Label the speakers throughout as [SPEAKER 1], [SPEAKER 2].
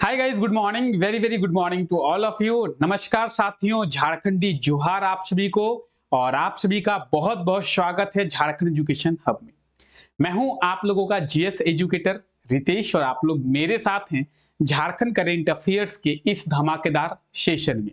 [SPEAKER 1] Hi guys, good morning, very very good morning to all of you. नमस्कार साथियों, झारखंडी जोहार आप सभी को। और आप सभी का बहुत बहुत स्वागत है झारखंड एजुकेशन हब में। मैं हूं आप लोगों का जीएस एजुकेटर रितेश और आप लोग मेरे साथ हैं झारखंड करेंट अफेयर्स के इस धमाकेदार सेशन में।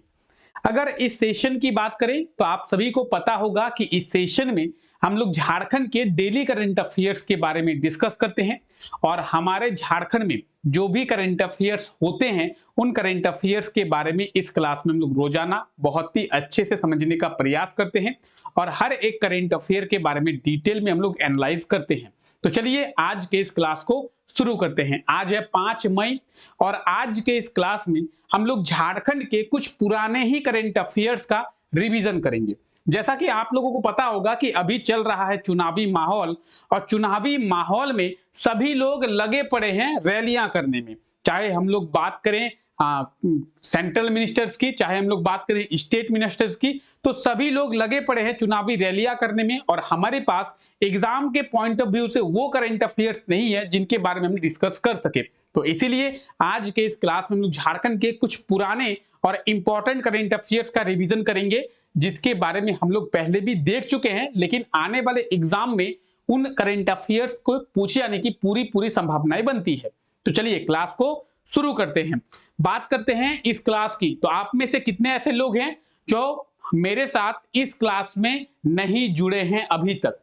[SPEAKER 1] अगर इस सेशन की बात करें तो आप सभी को पता होगा कि इस सेशन में हम लोग झारखंड के डेली करंट अफेयर्स के बारे में डिस्कस करते हैं और हमारे झारखंड में जो भी करंट अफेयर्स होते हैं उन करंट अफेयर्स के बारे में इस क्लास में हम लोग रोजाना बहुत ही अच्छे से समझने का प्रयास करते हैं और हर एक करंट अफेयर के बारे में डिटेल में हम लोग एनालाइज करते हैं। तो चलिए आज के इस क्लास को शुरू करते हैं। आज है 5 मई और आज के इस क्लास में हम लोग झारखंड के कुछ पुराने ही करंट अफेयर्स का रिवीजन करेंगे। जैसा कि आप लोगों को पता होगा कि अभी चल रहा है चुनावी माहौल और चुनावी माहौल में सभी लोग लगे पड़े हैं रैलियां करने में। चाहे हम लोग बात करें सेंट्रल मिनिस्टर्स की, चाहे हम लोग बात करें स्टेट मिनिस्टर्स की, तो सभी लोग लगे पड़े हैं चुनावी रैलियां करने में। और हमारे पास एग्जाम के पॉइंट ऑफ व्यू से वो करंट अफेयर्स नहीं है जिनके बारे में हम डिस्कस कर सके। तो इसीलिए आज के इस क्लास में हम लोग झारखंड के कुछ पुराने और इंपॉर्टेंट करंट अफेयर्स का रिवीजन करेंगे जिसके बारे में हम लोग पहले भी देख चुके हैं, लेकिन आने वाले एग्जाम में उन करंट अफेयर्स को पूछे जाने की पूरी पूरी संभावनाएं बनती है। तो चलिए क्लास को शुरू करते हैं। बात करते हैं इस क्लास की। तो आप में से कितने ऐसे लोग हैं जो मेरे साथ इस क्लास में नहीं जुड़े हैं अभी तक?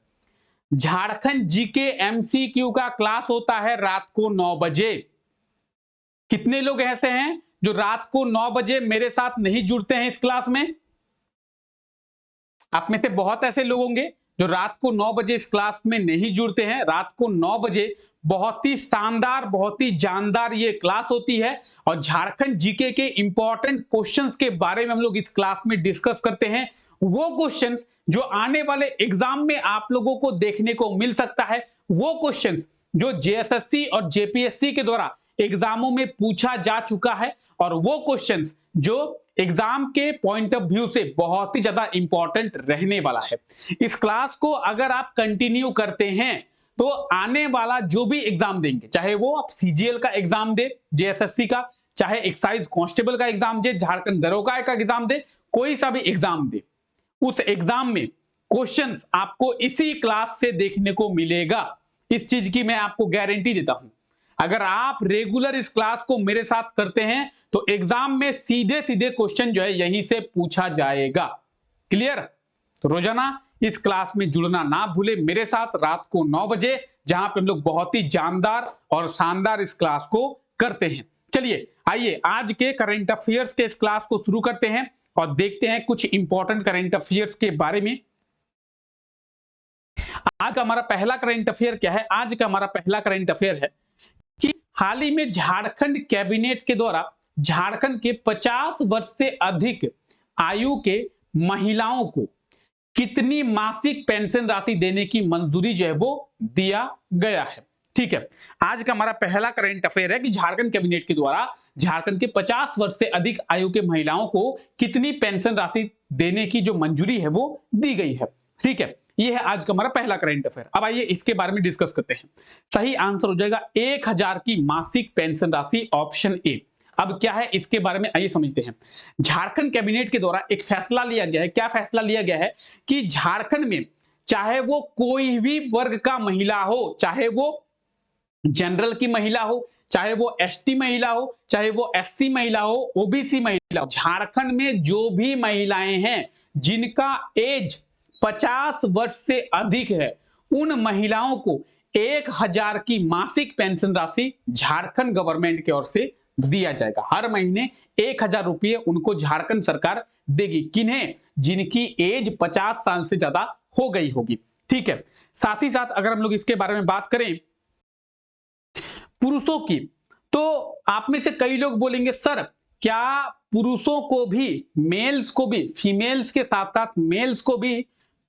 [SPEAKER 1] झारखंड जीके एमसीक्यू का क्लास होता है रात को 9 बजे। कितने लोग ऐसे हैं जो रात को 9 बजे मेरे साथ नहीं जुड़ते हैं इस क्लास में? आप में से बहुत ऐसे लोग होंगे जो रात को 9 बजे इस क्लास में नहीं जुड़ते हैं। रात को 9 बजे बहुत ही शानदार, बहुत ही जानदार ये क्लास होती है और झारखंड जीके के इंपॉर्टेंट क्वेश्चंस के बारे में हम लोग इस क्लास में डिस्कस करते हैं। वो क्वेश्चंस जो आने वाले एग्जाम में आप लोगों को देखने को मिल सकता है, वो क्वेश्चंस जो जेएसएससी और जेपीएससी के द्वारा एग्जामों में पूछा जा चुका है और वो क्वेश्चंस जो एग्जाम के पॉइंट ऑफ व्यू से बहुत ही ज्यादा इंपॉर्टेंट रहने वाला है। इस क्लास को अगर आप कंटिन्यू करते हैं तो आने वाला जो भी एग्जाम देंगे, चाहे वो आप सीजीएल का एग्जाम दे जेएसएससी का, चाहे एक्साइज कांस्टेबल का एग्जाम दे, झारखंड दरोगा का एग्जाम दे, कोई सा भी एग्जाम दे, उस एग्जाम में क्वेश्चंस आपको इसी क्लास से देखने को मिलेगा। इस चीज की मैं आपको गारंटी देता हूं। अगर आप रेगुलर इस क्लास को मेरे साथ करते हैं तो एग्जाम में सीधे सीधे क्वेश्चन जो है यहीं से पूछा जाएगा। क्लियर? तो रोजाना इस क्लास में जुड़ना ना भूले मेरे साथ रात को 9 बजे, जहां पे हम लोग बहुत ही जानदार और शानदार इस क्लास को करते हैं। चलिए आइए आज के करंट अफेयर्स के इस क्लास को शुरू करते हैं और देखते हैं कुछ इंपॉर्टेंट करंट अफेयर्स के बारे में। आज का हमारा पहला करंट अफेयर क्या है? आज का हमारा पहला करंट अफेयर है कि हाल ही में झारखंड कैबिनेट के द्वारा झारखंड के 50 वर्ष से अधिक आयु के महिलाओं को कितनी मासिक पेंशन राशि देने की मंजूरी जो है वो दिया गया है। ठीक है, आज का हमारा पहला करंट अफेयर है कि झारखंड कैबिनेट के द्वारा झारखंड के 50 वर्ष से अधिक आयु के महिलाओं को कितनी पेंशन राशि देने की जो मंजूरी है वो दी गई है। ठीक है, ये है आज का हमारा पहला करंट अफेयर। अब आइए इसके बारे में डिस्कस करते हैं। सही आंसर हो जाएगा 1000 की मासिक पेंशन राशि, ऑप्शन ए। अब क्या है इसके बारे में आइए समझते हैं। झारखंड कैबिनेट के द्वारा एक फैसला लिया गया है। क्या फैसला लिया गया है कि झारखंड में चाहे वो कोई भी वर्ग का महिला हो, चाहे वो जनरल की महिला हो, चाहे वो एसटी महिला हो, चाहे वो एससी महिला हो, ओबीसी महिला हो, झारखंड में जो भी महिलाएं हैं जिनका एज 50 वर्ष से अधिक है, उन महिलाओं को 1000 की मासिक पेंशन राशि झारखंड गवर्नमेंट की ओर से दिया जाएगा। हर महीने 1000 रुपये उनको झारखंड सरकार देगी। किन्हें? जिनकी एज 50 साल से ज्यादा हो गई होगी। ठीक है, साथ ही साथ अगर हम लोग इसके बारे में बात करें पुरुषों की, तो आप में से कई लोग बोलेंगे सर क्या पुरुषों को भी, मेल्स को भी, फीमेल्स के साथ साथ मेल्स को भी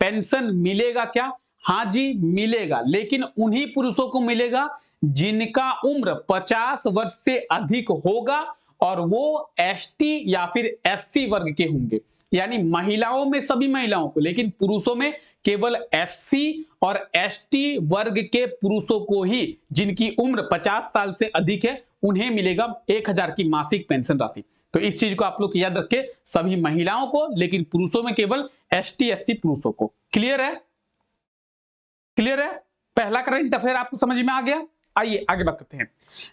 [SPEAKER 1] पेंशन मिलेगा क्या? हाँ जी मिलेगा, लेकिन उन्हीं पुरुषों को मिलेगा जिनका उम्र 50 वर्ष से अधिक होगा और वो एसटी या फिर एससी वर्ग के होंगे। यानी महिलाओं में सभी महिलाओं को, लेकिन पुरुषों में केवल एससी और एसटी वर्ग के पुरुषों को ही, जिनकी उम्र 50 साल से अधिक है, उन्हें मिलेगा 1000 की मासिक पेंशन राशि। तो इस चीज को आप लोग याद रखें, सभी महिलाओं को, लेकिन पुरुषों में केवल एसटी एससी पुरुषों को। क्लियर है? क्लियर है? पहला करंट अफेयर आपको समझ में आ गया। आइए आगे बात करते हैं।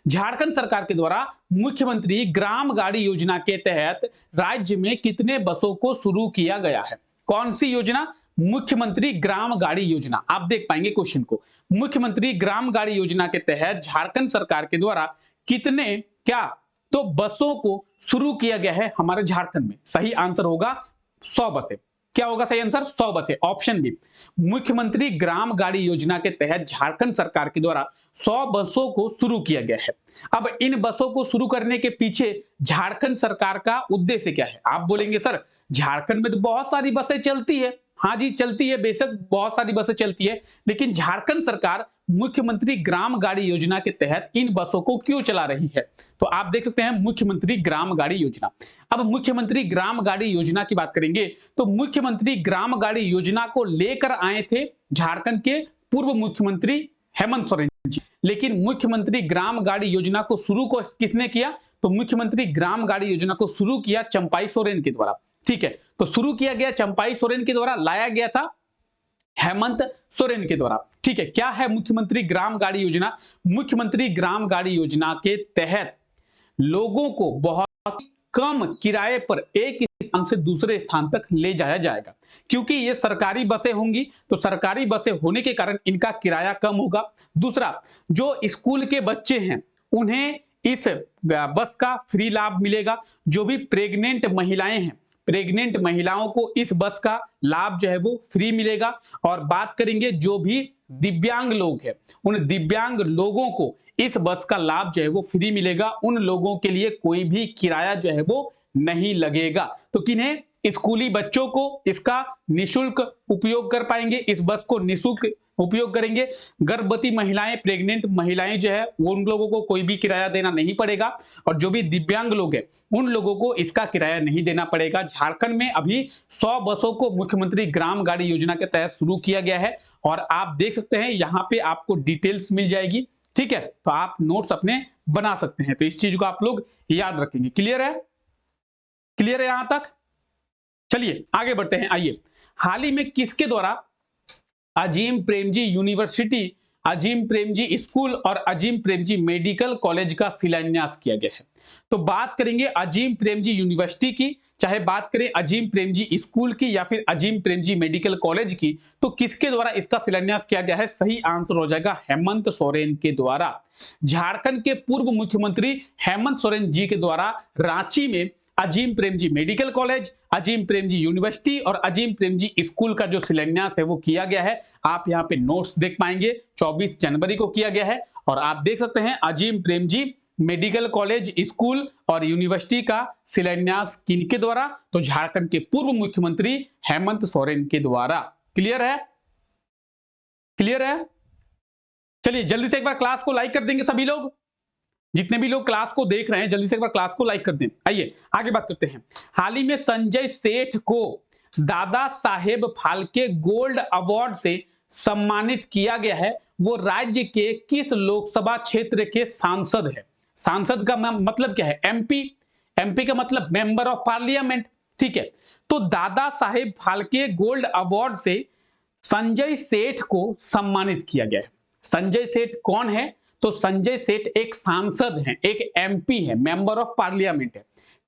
[SPEAKER 1] झारखंड सरकार के द्वारा मुख्यमंत्री ग्राम गाड़ी योजना के तहत राज्य में कितने बसों को शुरू किया गया है? कौन सी योजना? मुख्यमंत्री ग्राम गाड़ी योजना। आप देख पाएंगे क्वेश्चन को, मुख्यमंत्री ग्राम गाड़ी योजना के तहत झारखंड सरकार के द्वारा कितने क्या तो बसों को शुरू किया गया है हमारे झारखंड में? सही आंसर होगा 100 बसें। क्या होगा सही आंसर? 100 बसें। ऑप्शन बी, मुख्यमंत्री ग्राम गाड़ी योजना के तहत झारखंड सरकार के द्वारा 100 बसों को शुरू किया गया है। अब इन बसों को शुरू करने के पीछे झारखंड सरकार का उद्देश्य क्या है? आप बोलेंगे सर झारखंड में तो बहुत सारी बसें चलती है। हाँ जी चलती है, बेशक बहुत सारी बसें चलती है, लेकिन झारखंड सरकार मुख्यमंत्री ग्राम गाड़ी योजना के तहत इन बसों को क्यों चला रही है? तो आप देख सकते हैं मुख्यमंत्री ग्राम गाड़ी योजना। अब मुख्यमंत्री ग्राम गाड़ी योजना की बात करेंगे तो मुख्यमंत्री ग्राम गाड़ी योजना को लेकर आए थे झारखंड के पूर्व मुख्यमंत्री हेमंत सोरेन जी, लेकिन मुख्यमंत्री ग्राम गाड़ी योजना को शुरू किसने किया? तो मुख्यमंत्री ग्राम गाड़ी योजना को शुरू किया चंपाई सोरेन के द्वारा। ठीक है, तो शुरू किया गया चंपाई सोरेन के द्वारा, लाया गया था हेमंत सोरेन के द्वारा। ठीक है, क्या है मुख्यमंत्री ग्राम गाड़ी योजना? मुख्यमंत्री ग्राम गाड़ी योजना के तहत लोगों को बहुत कम किराए पर एक स्थान से दूसरे स्थान तक ले जाया जाएगा, क्योंकि ये सरकारी बसें होंगी, तो सरकारी बसें होने के कारण इनका किराया कम होगा। दूसरा, जो स्कूल के बच्चे हैं उन्हें इस बस का फ्री लाभ मिलेगा। जो भी प्रेग्नेंट महिलाएं हैं, प्रेग्नेंट महिलाओं को इस बस का लाभ जो है वो फ्री मिलेगा। और बात करेंगे जो भी दिव्यांग लोग हैं, उन दिव्यांग लोगों को इस बस का लाभ जो है वो फ्री मिलेगा। उन लोगों के लिए कोई भी किराया जो है वो नहीं लगेगा। तो किन्हें? स्कूली बच्चों को इसका निःशुल्क उपयोग कर पाएंगे, इस बस को निःशुल्क उपयोग करेंगे। गर्भवती महिलाएं, प्रेग्नेंट महिलाएं जो है वो, उन लोगों को कोई भी किराया देना नहीं पड़ेगा। और जो भी दिव्यांग लोग हैं उन लोगों को इसका किराया नहीं देना पड़ेगा। झारखंड में अभी 100 बसों को मुख्यमंत्री ग्राम गाड़ी योजना के तहत शुरू किया गया है और आप देख सकते हैं यहाँ पे आपको डिटेल्स मिल जाएगी। ठीक है, तो आप नोट्स अपने बना सकते हैं, तो इस चीज को आप लोग याद रखेंगे। क्लियर है? क्लियर है यहां तक? चलिए आगे बढ़ते हैं। आइए, हाल ही में किसके द्वारा अजीम प्रेमजी यूनिवर्सिटी, अजीम प्रेमजी स्कूल और अजीम प्रेमजी मेडिकल कॉलेज का शिलान्यास किया गया है? तो बात करेंगे अजीम प्रेमजी यूनिवर्सिटी की, चाहे बात करें अजीम प्रेमजी स्कूल की या फिर अजीम प्रेमजी मेडिकल कॉलेज की, तो किसके द्वारा इसका शिलान्यास किया गया है? सही आंसर हो जाएगा हेमंत सोरेन के द्वारा। झारखंड के पूर्व मुख्यमंत्री हेमंत सोरेन जी के द्वारा रांची में Azim Premji medical college, Azim Premji university और अजीम प्रेमजी स्कूल का जो शिलान्यास है वो किया गया है। आप यहाँ पे नोट्स देख पाएंगे, 24 जनवरी को किया गया है। और आप देख सकते हैं Azim Premji medical college, school और यूनिवर्सिटी का शिलान्यास किनके द्वारा? तो झारखंड के पूर्व मुख्यमंत्री हेमंत सोरेन के द्वारा। क्लियर है? क्लियर है? चलिए जल्दी से एक बार क्लास को लाइक कर देंगे सभी लोग, जितने भी लोग क्लास को देख रहे हैं जल्दी से एक बार क्लास को लाइक कर दें। आइए आगे बात करते हैं। हाल ही में संजय सेठ को दादा साहेब फाल्के गोल्ड अवार्ड से सम्मानित किया गया है। वो राज्य के किस लोकसभा क्षेत्र के सांसद है? सांसद का मतलब क्या है? एमपी। एमपी का मतलब मेंबर ऑफ पार्लियामेंट। ठीक है, तो दादा साहेब फाल्के गोल्ड अवार्ड से संजय सेठ को सम्मानित किया गया है। संजय सेठ कौन है? तो संजय सेठ एक सांसद हैं, एक एमपी है, मेंबर ऑफ पार्लियामेंट है।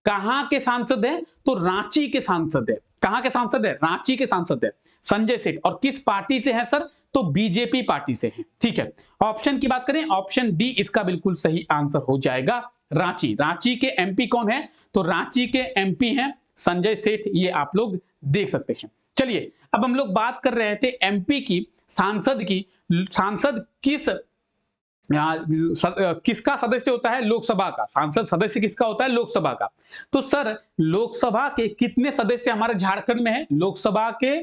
[SPEAKER 1] कहां के सांसद है? तो रांची के सांसद है। कहां के सांसद है? रांची के सांसद है संजय सेठ। और किस पार्टी से है सर? तो बीजेपी पार्टी से है। ठीक है, ऑप्शन की बात करें, ऑप्शन डी इसका बिल्कुल सही आंसर हो जाएगा, रांची। रांची के एमपी कौन है? तो रांची के एमपी हैं संजय सेठ, ये आप लोग देख सकते हैं। चलिए अब हम लोग बात कर रहे थे एमपी की सांसद की। सांसद किसका सदस्य होता है? लोकसभा का। सांसद सदस्य किसका होता है? लोकसभा का। तो सर लोकसभा के कितने सदस्य हमारे झारखंड में है? लोकसभा के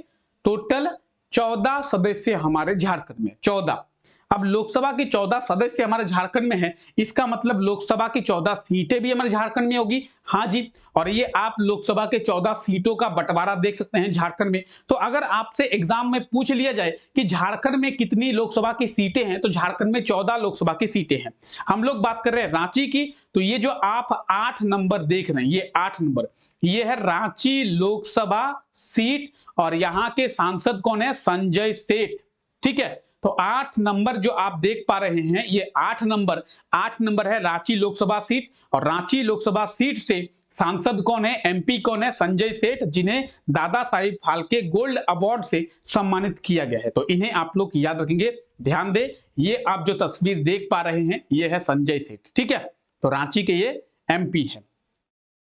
[SPEAKER 1] टोटल 14 सदस्य हमारे झारखंड में, 14। अब लोकसभा की 14 सदस्य हमारे झारखंड में है, इसका मतलब लोकसभा की 14 सीटें भी हमारे झारखंड में होगी। हाँ जी, और ये आप लोकसभा के 14 सीटों का बंटवारा देख सकते हैं झारखंड में। तो अगर आपसे एग्जाम में पूछ लिया जाए कि झारखंड में कितनी लोकसभा की सीटें हैं, तो झारखंड में 14 लोकसभा की सीटें हैं। हम लोग बात कर रहे हैं रांची की, तो ये जो आप 8 नंबर देख रहे हैं, ये 8 नंबर, ये है रांची लोकसभा सीट, और यहाँ के सांसद कौन है? संजय सेठ। ठीक है, तो 8 नंबर जो आप देख पा रहे हैं, ये 8 नंबर है रांची लोकसभा सीट, और रांची लोकसभा सीट से सांसद कौन है? एमपी कौन है? संजय सेठ, जिन्हें दादा साहिब फाल्के गोल्ड अवार्ड से सम्मानित किया गया है। तो इन्हें आप लोग याद रखेंगे, ध्यान दे। ये आप जो तस्वीर देख पा रहे हैं, ये है संजय सेठ। ठीक है, तो रांची के ये एमपी है।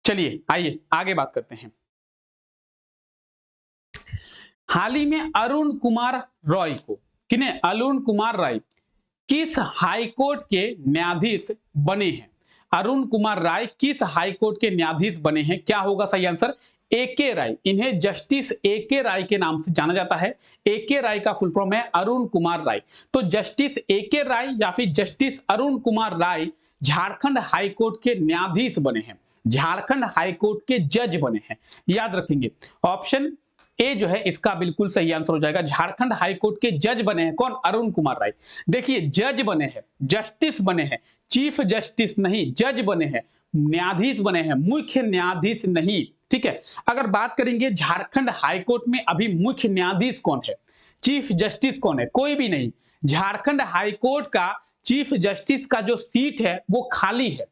[SPEAKER 1] चलिए आइए आगे बात करते हैं। हाल ही में अरुण कुमार रॉय को, किन्हें? अरुण कुमार राय किस हाईकोर्ट के न्यायाधीश बने हैं? अरुण कुमार राय किस हाईकोर्ट के न्यायाधीश बने हैं? क्या होगा सही आंसर? ए.के. राय। इन्हें जस्टिस ए.के. राय के नाम से जाना जाता है। ए.के. राय का फुल फॉर्म है अरुण कुमार राय। तो जस्टिस ए.के. राय या फिर जस्टिस अरुण कुमार राय झारखंड हाईकोर्ट के न्यायाधीश बने हैं, झारखंड हाईकोर्ट के जज बने हैं। याद रखेंगे, ऑप्शन ए जो है इसका बिल्कुल सही आंसर हो जाएगा। झारखंड हाईकोर्ट के जज बने हैं कौन? अरुण कुमार राय। देखिए, जज बने हैं, जस्टिस बने हैं, चीफ जस्टिस नहीं, जज बने हैं, न्यायाधीश बने हैं, मुख्य न्यायाधीश नहीं। ठीक है, अगर बात करेंगे झारखंड हाईकोर्ट में अभी मुख्य न्यायाधीश कौन है, चीफ जस्टिस कौन है? कोई भी नहीं। झारखंड हाईकोर्ट का चीफ जस्टिस का जो सीट है वो खाली है,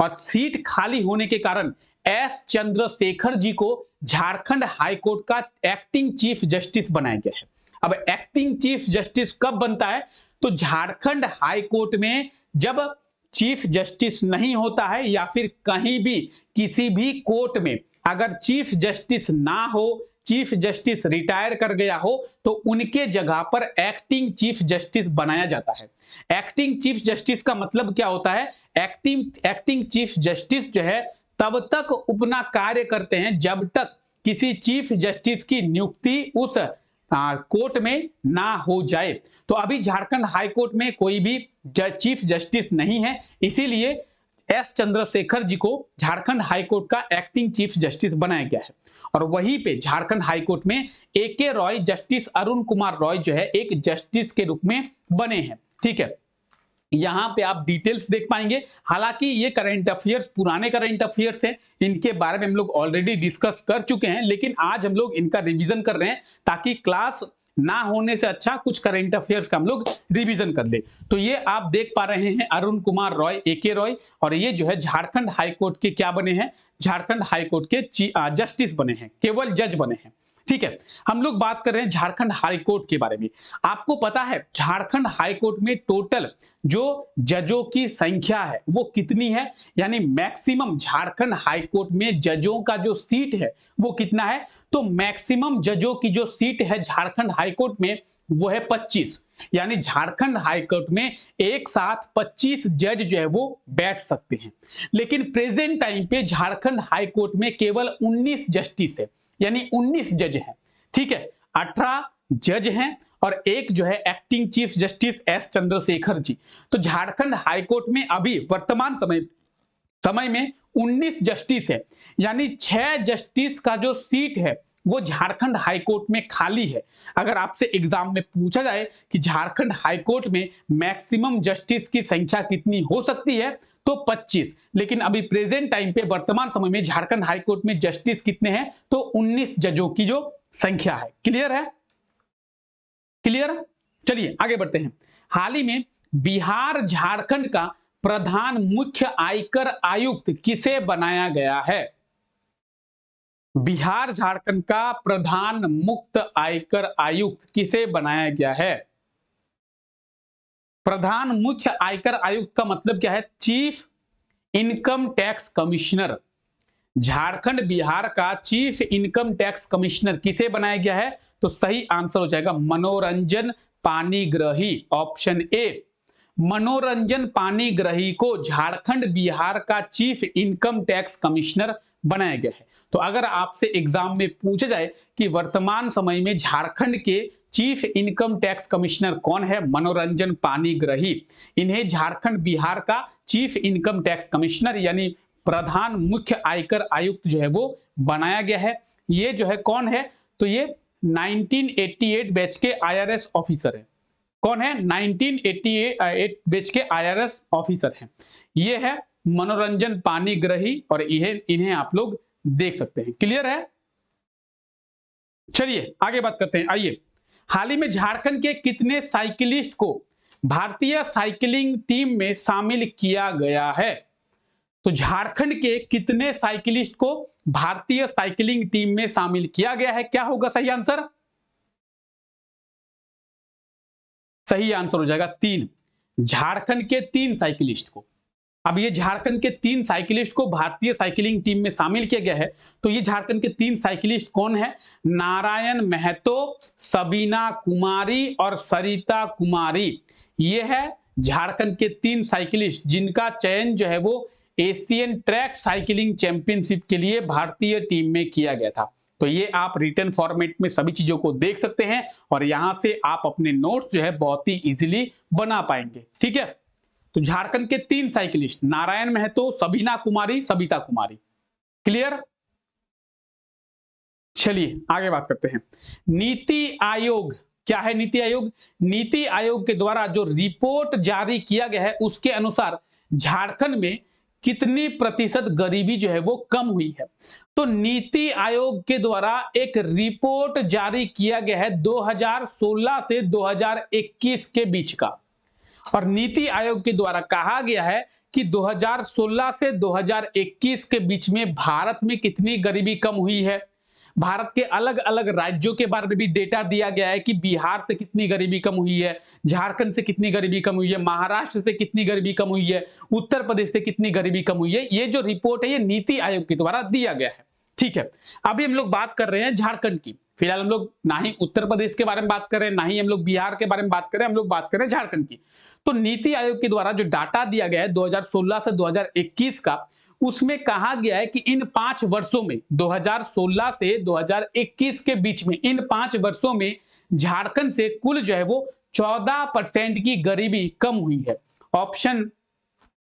[SPEAKER 1] और सीट खाली होने के कारण एस चंद्रशेखर जी को झारखंड हाईकोर्ट का एक्टिंग चीफ जस्टिस बनाया गया है। अब एक्टिंग चीफ जस्टिस कब बनता है? तो झारखंड हाईकोर्ट में जब चीफ जस्टिस नहीं होता है, या फिर कहीं भी किसी भी कोर्ट में अगर चीफ जस्टिस ना हो, चीफ जस्टिस रिटायर कर गया हो, तो उनके जगह पर एक्टिंग चीफ जस्टिस बनाया जाता है। एक्टिंग चीफ जस्टिस का मतलब क्या होता है? एक्टिंग चीफ जस्टिस जो है तब तक अपना कार्य करते हैं जब तक किसी चीफ जस्टिस की नियुक्ति उस कोर्ट में ना हो जाए। तो अभी झारखंड हाई कोर्ट में कोई भी चीफ जस्टिस नहीं है, इसीलिए एस चंद्रशेखर जी को झारखंड हाई कोर्ट का एक्टिंग चीफ जस्टिस बनाया गया है। और वहीं पे झारखंड हाई कोर्ट में ए.के. रॉय, जस्टिस अरुण कुमार रॉय जो है एक जस्टिस के रूप में बने हैं। ठीक है, यहां पे आप डिटेल्स देख पाएंगे। हालांकि ये करंट अफेयर्स पुराने करंट अफेयर्स हैं, इनके बारे में हम लोग ऑलरेडी डिस्कस कर चुके हैं, लेकिन आज हम लोग इनका रिवीजन कर रहे हैं ताकि क्लास ना होने से अच्छा कुछ करंट अफेयर्स का हम लोग रिवीजन कर ले। तो ये आप देख पा रहे हैं अरुण कुमार रॉय, ए.के. रॉय, और ये जो है झारखंड हाईकोर्ट के क्या बने हैं? झारखंड हाईकोर्ट के जस्टिस बने हैं, केवल जज बने हैं। ठीक है, हम लोग बात कर रहे हैं झारखंड हाईकोर्ट के बारे में। आपको पता है झारखंड हाईकोर्ट में टोटल जो जजों की संख्या है वो कितनी है? यानी मैक्सिमम झारखंड हाईकोर्ट में जजों का जो सीट है वो कितना है? तो मैक्सिमम जजों की जो सीट है झारखंड हाईकोर्ट में वो है 25। यानी झारखंड हाईकोर्ट में एक साथ 25 जज जो है वो बैठ सकते हैं। लेकिन प्रेजेंट टाइम पे झारखंड हाईकोर्ट में केवल 19 जस्टिस है, यानी 19 जज हैं। ठीक है, 18 जज हैं और एक जो है acting chief justice S Chandrashekhar ji. तो झारखंड हाईकोर्ट में अभी वर्तमान समय में 19 जस्टिस है, यानी 6 जस्टिस का जो सीट है वो झारखंड हाईकोर्ट में खाली है। अगर आपसे एग्जाम में पूछा जाए कि झारखंड हाईकोर्ट में मैक्सिमम जस्टिस की संख्या कितनी हो सकती है, तो 25। लेकिन अभी प्रेजेंट टाइम पे वर्तमान समय में झारखंड हाईकोर्ट में जस्टिस कितने हैं? तो 19 जजों की जो संख्या है। क्लियर है? क्लियर? चलिए आगे बढ़ते हैं। हाल ही में बिहार झारखंड का प्रधान मुख्य आयकर आयुक्त किसे बनाया गया है? बिहार झारखंड का प्रधान मुख्य आयकर आयुक्त किसे बनाया गया है? प्रधान मुख्य आयकर आयुक्त का मतलब क्या है? Chief income tax commissioner. Jharkhand Bihar का चीफ इनकम टैक्स कमिश्नर किसे बनाया गया है? तो सही आंसर हो जाएगा मनोरंजन पानीग्राही, ऑप्शन ए। मनोरंजन पानीग्राही को झारखंड बिहार का चीफ इनकम टैक्स कमिश्नर बनाया गया है। तो अगर आपसे एग्जाम में पूछा जाए कि वर्तमान समय में झारखंड के चीफ इनकम टैक्स कमिश्नर कौन है? मनोरंजन पानीग्राही। इन्हें झारखंड बिहार का चीफ इनकम टैक्स कमिश्नर यानी प्रधान मुख्य आयकर आयुक्त जो है वो बनाया गया है। ये जो है कौन है? तो ये 1988 बैच के आईआरएस ऑफिसर है। कौन है? 1988 बैच के आईआरएस ऑफिसर हैं। ये है मनोरंजन पानीग्राही और इन्हें आप लोग देख सकते हैं। क्लियर है? चलिए आगे बात करते हैं। आइए, हाल ही में झारखंड के कितने साइकिलिस्ट को भारतीय साइकिलिंग टीम में शामिल किया गया है? तो झारखंड के कितने साइकिलिस्ट को भारतीय साइकिलिंग टीम में शामिल किया गया है? क्या होगा सही आंसर? सही आंसर हो जाएगा 3। झारखंड के 3 साइकिलिस्ट को। अब ये झारखंड के 3 साइकिलिस्ट को भारतीय साइकिलिंग टीम में शामिल किया गया है। तो ये झारखंड के 3 साइकिलिस्ट कौन है? नारायण महतो, सबीना कुमारी और सरिता कुमारी। ये है झारखंड के 3 साइकिलिस्ट जिनका चयन जो है वो एशियन ट्रैक साइकिलिंग चैंपियनशिप के लिए भारतीय टीम में किया गया था। तो ये आप रिटन फॉर्मेट में सभी चीजों को देख सकते हैं और यहां से आप अपने नोट्स जो है बहुत ही इजीली बना पाएंगे। ठीक है, तो झारखंड के 3 साइकिलिस्ट नारायण महतो, सबीना कुमारी, सबिता कुमारी। क्लियर? चलिए आगे बात करते हैं। नीति आयोग क्या है? नीति आयोग, नीति आयोग के द्वारा जो रिपोर्ट जारी किया गया है उसके अनुसार झारखंड में कितनी प्रतिशत गरीबी जो है वो कम हुई है? तो नीति आयोग के द्वारा एक रिपोर्ट जारी किया गया है 2016 से 2021 के बीच का, और नीति आयोग के द्वारा कहा गया है कि 2016 से 2021 के बीच में भारत में कितनी गरीबी कम हुई है। भारत के अलग अलग राज्यों के बारे में भी डेटा दिया गया है कि बिहार से कितनी गरीबी कम हुई है, झारखंड से कितनी गरीबी कम हुई है, महाराष्ट्र से कितनी गरीबी कम हुई है, उत्तर प्रदेश से कितनी गरीबी कम हुई है। ये जो रिपोर्ट है ये नीति आयोग के द्वारा दिया गया है। ठीक है, अभी हम लोग बात कर रहे हैं झारखंड की। फिलहाल हम लोग ना ही उत्तर प्रदेश के बारे में बात कर रहे हैं, ना ही हम लोग बिहार के बारे में बात कर रहे हैं, हम लोग बात कर रहे हैं झारखंड की। तो नीति आयोग के द्वारा जो डाटा दिया गया है 2016 से 2021 का, उसमें कहा गया है कि इन 5 वर्षों में 2016 से 2021 के बीच में इन 5 वर्षों में झारखंड से कुल जो है वो 14% की गरीबी कम हुई है। ऑप्शन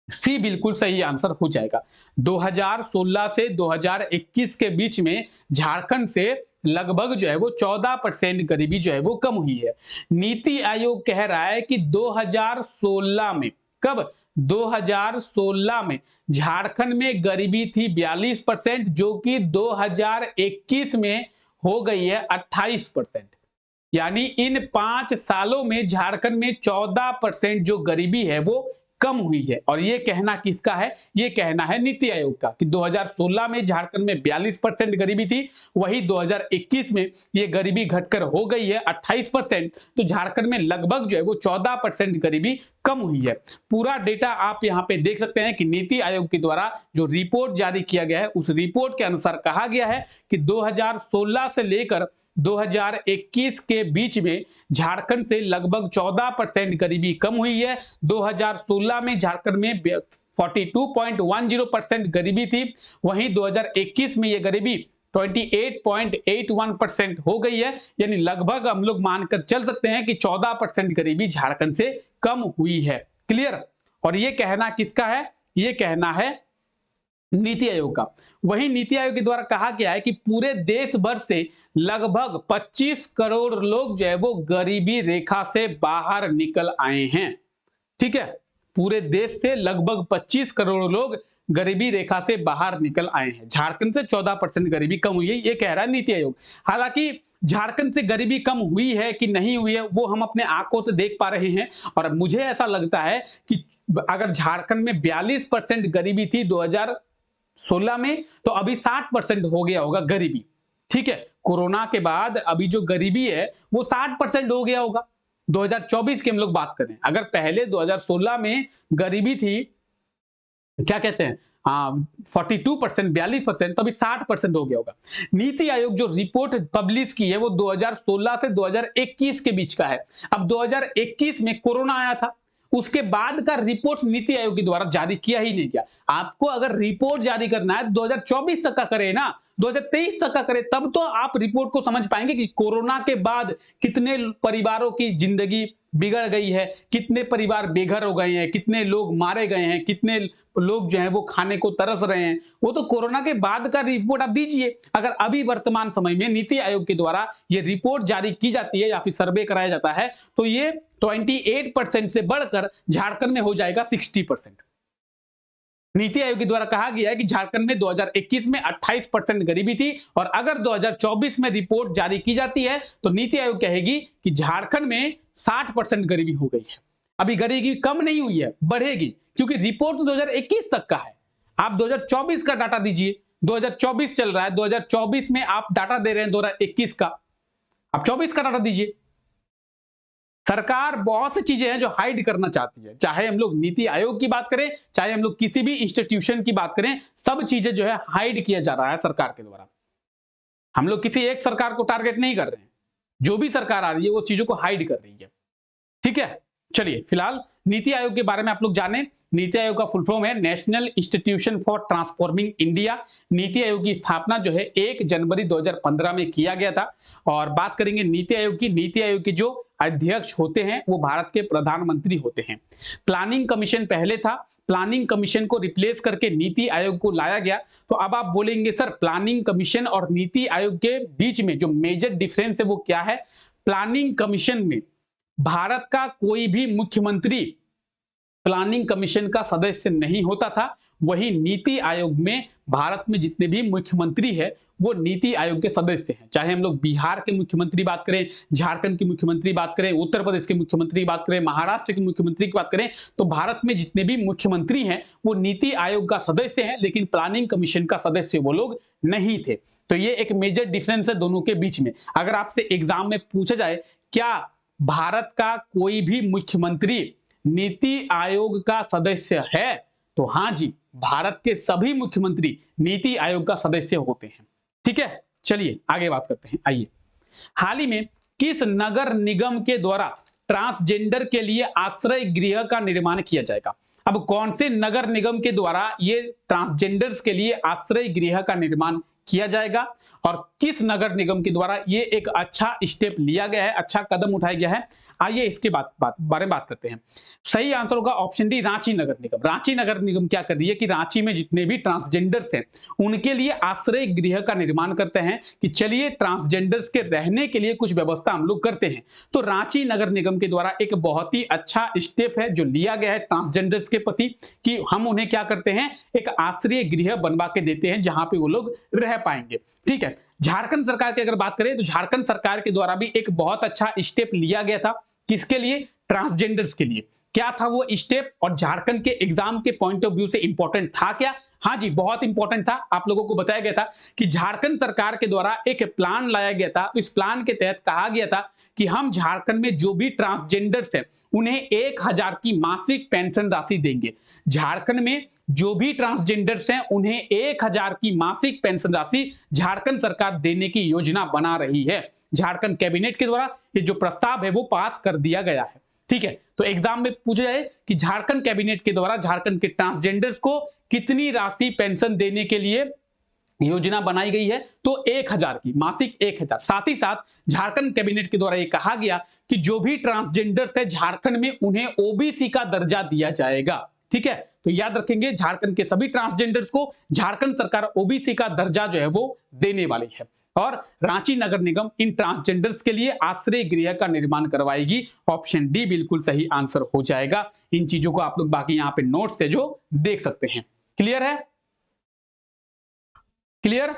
[SPEAKER 1] सी बिल्कुल सही आंसर हो जाएगा। 2016 से 2021 के बीच में झारखंड से लगभग जो है वो 14% गरीबी जो है वो कम हुई है। नीति आयोग कह रहा है कि 2016 में, कब? 2016 में झारखंड में गरीबी थी 42%, जो कि 2021 में हो गई है 28%। यानी इन 5 सालों में झारखंड में 14% जो गरीबी है वो कम हुई है। और ये कहना किसका है? ये कहना है नीति आयोग का कि 2016 में झारखंड में 42% गरीबी थी, वही 2021 में ये गरीबी घटकर हो गई है 28%। तो झारखंड में लगभग जो है वो 14% गरीबी कम हुई है। पूरा डेटा आप यहाँ पे देख सकते हैं कि नीति आयोग के द्वारा जो रिपोर्ट जारी किया गया है उस रिपोर्ट के अनुसार कहा गया है कि 2016 से लेकर 2021 के बीच में झारखंड से लगभग 14% गरीबी कम हुई है। 2016 में झारखंड में 42.10% गरीबी थी, वहीं 2021 में यह गरीबी 28.81% हो गई है। यानी लगभग हम लोग मानकर चल सकते हैं कि 14% गरीबी झारखंड से कम हुई है। क्लियर? और यह कहना किसका है? यह कहना है नीति आयोग का। वहीं नीति आयोग के द्वारा कहा गया है कि पूरे देश भर से लगभग 25 करोड़ लोग जो है वो गरीबी रेखा से बाहर निकल आए हैं। ठीक है, पूरे देश से लगभग 25 करोड़ लोग गरीबी रेखा से बाहर निकल आए हैं। झारखंड से 14% गरीबी कम हुई है, ये कह रहा है नीति आयोग। हालांकि झारखंड से गरीबी कम हुई है कि नहीं हुई है वो हम अपने आंखों से देख पा रहे हैं, और मुझे ऐसा लगता है कि अगर झारखंड में 42% गरीबी थी 2016 में, तो अभी 60% हो गया होगा गरीबी। ठीक है, कोरोना के बाद अभी जो गरीबी है वो 60% हो गया होगा। 2024 की हम लोग बात करें, अगर पहले 2016 में गरीबी थी क्या कहते हैं 42%, 42%, तो अभी 60% हो गया होगा। नीति आयोग जो रिपोर्ट पब्लिश की है वो 2016 से 2021 के बीच का है। अब 2021 में कोरोना आया था, उसके बाद का रिपोर्ट नीति आयोग के द्वारा जारी किया ही नहीं गया। आपको अगर रिपोर्ट जारी करना है 2024 तक का करे ना, 2023 तक का करें, तब तो आप रिपोर्ट को समझ पाएंगे कि कोरोना के बाद कितने परिवारों की जिंदगी बिगड़ गई है, कितने परिवार बेघर हो गए हैं, कितने लोग मारे गए हैं, कितने लोग जो हैं वो खाने को तरस रहे हैं। वो तो कोरोना के बाद का रिपोर्ट आप दीजिए। अगर अभी वर्तमान समय में नीति आयोग के द्वारा ये रिपोर्ट जारी की जाती है या फिर सर्वे कराया जाता है, तो ये 28% से बढ़कर झारखंड में हो जाएगा 60%। नीति आयोग के द्वारा कहा गया है कि झारखंड में 2021 में 28% गरीबी थी, और अगर 2024 में रिपोर्ट जारी की जाती है तो नीति आयोग कहेगी कि झारखंड में 60% गरीबी हो गई है। अभी गरीबी कम नहीं हुई है, बढ़ेगी, क्योंकि रिपोर्ट 2021 तक का है। आप 2024 का डाटा दीजिए, 2024 चल रहा है, 2024 में आप डाटा दे रहे हैं 2021 का, आप 24 का डाटा दीजिए। सरकार बहुत सी चीजें हैं जो हाइड करना चाहती है, चाहे हम लोग नीति आयोग की बात करें, चाहे हम लोग किसी भी इंस्टीट्यूशन की बात करें, सब चीजें जो है हाइड किया जा रहा है सरकार के द्वारा। हम लोग किसी एक सरकार को टारगेट नहीं कर रहे हैं, जो भी सरकार आ रही है वो चीजों को हाइड कर रही है। ठीक है, चलिए फिलहाल नीति आयोग के बारे में आप लोग जाने। नीति आयोग का फुल फॉर्म है national institution for transforming India. NITI Aayog की स्थापना जो है 1 जनवरी 2015 में किया गया था। और बात करेंगे नीति आयोग की, नीति आयोग के जो अध्यक्ष होते हैं वो भारत के प्रधानमंत्री होते हैं। प्लानिंग कमीशन पहले था, प्लानिंग कमीशन को रिप्लेस करके नीति आयोग को लाया गया। तो अब आप बोलेंगे सर प्लानिंग कमीशन और नीति आयोग के बीच में जो मेजर डिफरेंस है वो क्या है? प्लानिंग कमीशन में भारत का कोई भी मुख्यमंत्री प्लानिंग कमीशन का सदस्य नहीं होता था, वही नीति आयोग में भारत में जितने भी मुख्यमंत्री है वो नीति आयोग के सदस्य हैं। चाहे हम लोग बिहार के मुख्यमंत्री बात करें, झारखंड के मुख्यमंत्री बात करें, उत्तर प्रदेश के मुख्यमंत्री बात करें, महाराष्ट्र के मुख्यमंत्री की बात करें, तो भारत में जितने भी मुख्यमंत्री हैं वो नीति आयोग का सदस्य हैं, लेकिन प्लानिंग कमीशन का सदस्य वो लोग नहीं थे। तो ये एक मेजर डिफरेंस है दोनों के बीच में। अगर आपसे एग्जाम में पूछा जाए क्या भारत का कोई भी मुख्यमंत्री नीति आयोग का सदस्य है, तो हां जी, भारत के सभी मुख्यमंत्री नीति आयोग का सदस्य होते हैं। ठीक है, चलिए आगे बात करते हैं। आइए, हाल ही में किस नगर निगम के द्वारा ट्रांसजेंडर के लिए आश्रय गृह का निर्माण किया जाएगा? अब कौन से नगर निगम के द्वारा ये ट्रांसजेंडर्स के लिए आश्रय गृह का निर्माण किया जाएगा और किस नगर निगम के द्वारा ये एक अच्छा स्टेप लिया गया है, अच्छा कदम उठाया गया है? आइए इसके बारे में बात करते हैं। सही आंसर होगा ऑप्शन डी, रांची नगर निगम। रांची नगर निगम क्या कर रही है कि रांची में जितने भी ट्रांसजेंडर्स हैं उनके लिए आश्रय गृह का निर्माण करते हैं कि चलिए ट्रांसजेंडर्स के रहने के लिए कुछ व्यवस्था हम लोग करते हैं। तो रांची नगर निगम के द्वारा एक बहुत ही अच्छा स्टेप है जो लिया गया है ट्रांसजेंडर्स के प्रति कि हम उन्हें क्या करते हैं, एक आश्रय गृह बनवा के देते हैं जहां पे वो लोग रह पाएंगे। ठीक है, झारखंड सरकार की अगर बात करें तो झारखंड सरकार के द्वारा भी एक बहुत अच्छा स्टेप लिया गया था। किसके लिए? ट्रांसजेंडर्स के लिए। क्या था वो स्टेप और झारखंड के एग्जाम के पॉइंट ऑफ व्यू से इंपॉर्टेंट था क्या? हाँ जी, बहुत इंपॉर्टेंट था। आप लोगों को बताया गया था कि झारखंड सरकार के द्वारा एक प्लान लाया गया था। इस प्लान के तहत कहा गया था कि हम झारखंड में जो भी ट्रांसजेंडर्स हैं उन्हें 1000 की मासिक पेंशन राशि देंगे। झारखंड में जो भी ट्रांसजेंडर्स हैं उन्हें 1000 की मासिक पेंशन राशि झारखंड सरकार देने की योजना बना रही है। झारखंड कैबिनेट के द्वारा ये जो प्रस्ताव है वो पास कर दिया गया है। ठीक है, तो एग्जाम में पूछा जाए कि झारखंड कैबिनेट के द्वारा झारखंड के ट्रांसजेंडर्स को कितनी राशि पेंशन देने के लिए योजना बनाई गई है, तो 1000 की मासिक 1000। साथ ही साथ झारखंड कैबिनेट के द्वारा ये कहा गया कि जो भी ट्रांसजेंडर्स है झारखंड में उन्हें ओबीसी का दर्जा दिया जाएगा। ठीक है, तो याद रखेंगे झारखंड के सभी ट्रांसजेंडर्स को झारखंड सरकार ओबीसी का दर्जा जो है वो देने वाली है। और रांची नगर निगम इन ट्रांसजेंडर्स के लिए आश्रय गृह का निर्माण करवाएगी। ऑप्शन डी बिल्कुल सही आंसर हो जाएगा। इन चीजों को आप लोग बाकी यहां पे नोट से जो देख सकते हैं। क्लियर है? क्लियर?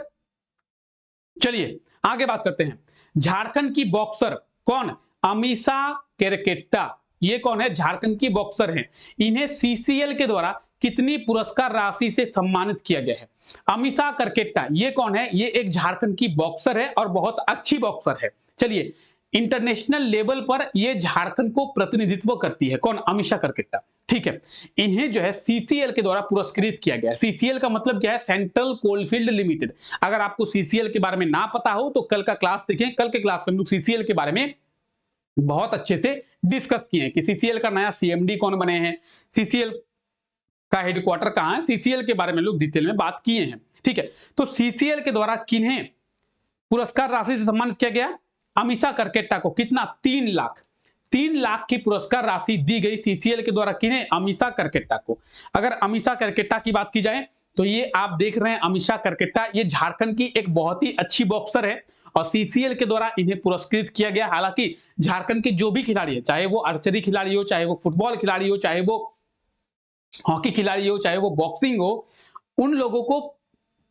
[SPEAKER 1] चलिए आगे बात करते हैं। झारखंड की बॉक्सर कौन? अमीषा केरकेट्टा। ये कौन है? झारखंड की बॉक्सर हैं। इन्हें सीसीएल के द्वारा कितनी पुरस्कार राशि से सम्मानित किया गया है? अमीषा करकेट्टा ये कौन है? ये एक झारखंड की बॉक्सर है और बहुत अच्छी बॉक्सर है। चलिए, इंटरनेशनल लेवल पर ये झारखंड को प्रतिनिधित्व करती है। कौन? अमीषा करकेट्टा। ठीक है, इन्हें जो है सीसीएल के द्वारा पुरस्कृत किया गया है। सीसीएल का मतलब क्या है? Central coalfield limited. अगर आपको सीसीएल के बारे में ना पता हो तो कल का क्लास देखें। कल के क्लास में हम लोग सीसीएल के बारे में बहुत अच्छे से डिस्कस किए हैं कि सीसीएल का नया सीएमडी कौन बने हैं, सीसीएल का हेडक्वार्टर कहां है, सीसीएल के बारे में लोग डिटेल में बात किए हैं। ठीक है, तो सीसीएल के द्वारा किन्हें पुरस्कार राशि से सम्मानित किया गया? अमीषा करकेट्टा को। कितना? 3 लाख। 3 लाख की पुरस्कार राशि दी गई सीसीएल के द्वारा किन्हें? अमीषा करकेट्टा को। अगर अमीषा करकेट्टा की बात की जाए तो ये आप देख रहे हैं अमीषा करकेट्टा, ये झारखंड की एक बहुत ही अच्छी बॉक्सर है और सीसीएल के द्वारा इन्हें पुरस्कृत किया गया। हालांकि झारखंड के जो भी खिलाड़ी है, चाहे वो आर्चरी खिलाड़ी हो, चाहे वो फुटबॉल खिलाड़ी हो, चाहे वो हॉकी खिलाड़ी हो, चाहे वो बॉक्सिंग हो, उन लोगों को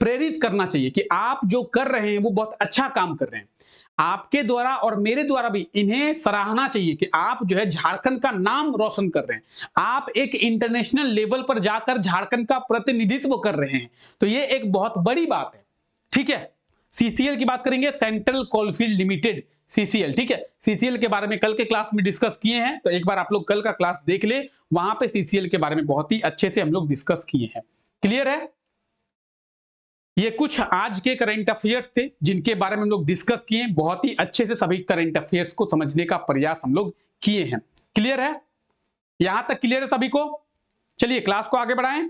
[SPEAKER 1] प्रेरित करना चाहिए कि आप जो कर रहे हैं वो बहुत अच्छा काम कर रहे हैं। आपके द्वारा और मेरे द्वारा भी इन्हें सराहना चाहिए कि आप जो है झारखंड का नाम रोशन कर रहे हैं। आप एक इंटरनेशनल लेवल पर जाकर झारखंड का प्रतिनिधित्व कर रहे हैं, तो ये एक बहुत बड़ी बात है। ठीक है, सीसीएल की बात करेंगे, सेंट्रल कोलफील्ड लिमिटेड, सीसीएल। ठीक है, सीसीएल के बारे में कल के क्लास में डिस्कस किए हैं, तो एक बार आप लोग कल का क्लास देख ले, वहां पे सीसीएल के बारे में बहुत ही अच्छे से हम लोग डिस्कस किए हैं। क्लियर है? ये कुछ आज के करंट अफेयर्स थे जिनके बारे में हम लोग डिस्कस किए, बहुत ही अच्छे से सभी करंट अफेयर्स को समझने का प्रयास हम लोग किए हैं। क्लियर है? यहां तक क्लियर है सभी को? चलिए क्लास को आगे बढ़ाएं।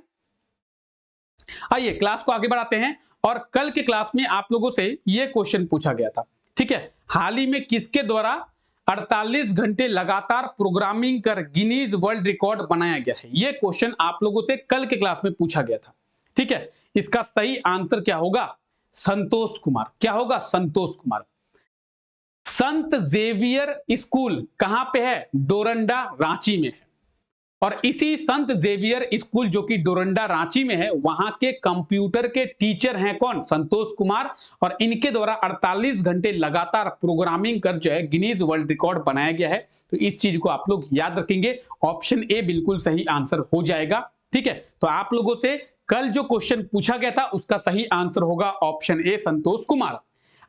[SPEAKER 1] आइए क्लास को आगे बढ़ाते हैं। और कल के क्लास में आप लोगों से यह क्वेश्चन पूछा गया था, ठीक है, हाल ही में किसके द्वारा 48 घंटे लगातार प्रोग्रामिंग कर गिनीज वर्ल्ड रिकॉर्ड बनाया गया है? यह क्वेश्चन आप लोगों से कल के क्लास में पूछा गया था। ठीक है, इसका सही आंसर क्या होगा? संतोष कुमार। क्या होगा? संतोष कुमार। संत जेवियर स्कूल कहां पे है? डोरंडा, रांची में है। और इसी संत जेवियर स्कूल जो कि डोरंडा, रांची में है, वहां के कंप्यूटर के टीचर हैं कौन? संतोष कुमार। और इनके द्वारा 48 घंटे लगातार प्रोग्रामिंग कर जो है गिनीज वर्ल्ड रिकॉर्ड बनाया गया है। तो इस चीज को आप लोग याद रखेंगे। ऑप्शन ए बिल्कुल सही आंसर हो जाएगा। ठीक है, तो आप लोगों से कल जो क्वेश्चन पूछा गया था उसका सही आंसर होगा ऑप्शन ए, संतोष कुमार।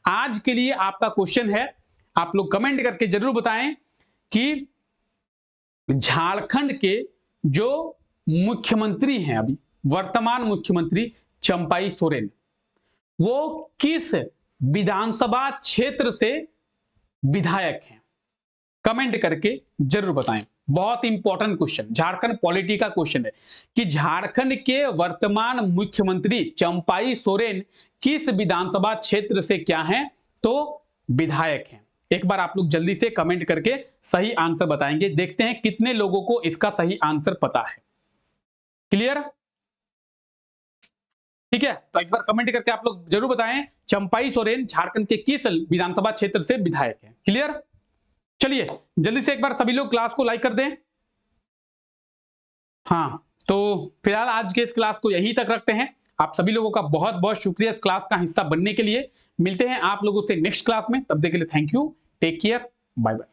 [SPEAKER 1] आज के लिए आपका क्वेश्चन है, आप लोग कमेंट करके जरूर बताएं कि झारखंड के जो मुख्यमंत्री हैं, अभी वर्तमान मुख्यमंत्री चंपाई सोरेन, वो किस विधानसभा क्षेत्र से विधायक हैं? कमेंट करके जरूर बताएं। बहुत इंपॉर्टेंट क्वेश्चन, झारखंड पॉलिटी का क्वेश्चन है कि झारखंड के वर्तमान मुख्यमंत्री चंपाई सोरेन किस विधानसभा क्षेत्र से क्या हैं? तो विधायक हैं। एक बार आप लोग जल्दी से कमेंट करके सही आंसर बताएंगे। देखते हैं कितने लोगों को इसका सही आंसर पता है। क्लियर? ठीक है, तो एक बार कमेंट करके आप लोग जरूर बताएं चंपाई सोरेन झारखंड के किस विधानसभा क्षेत्र से विधायक हैं। क्लियर? चलिए जल्दी से एक बार सभी लोग क्लास को लाइक कर दें। हाँ, तो फिलहाल आज के इस क्लास को यहीं तक रखते हैं। आप सभी लोगों का बहुत बहुत शुक्रिया इस क्लास का हिस्सा बनने के लिए। मिलते हैं आप लोगों से नेक्स्ट क्लास में, तब तक के लिए thank you, take care, bye bye.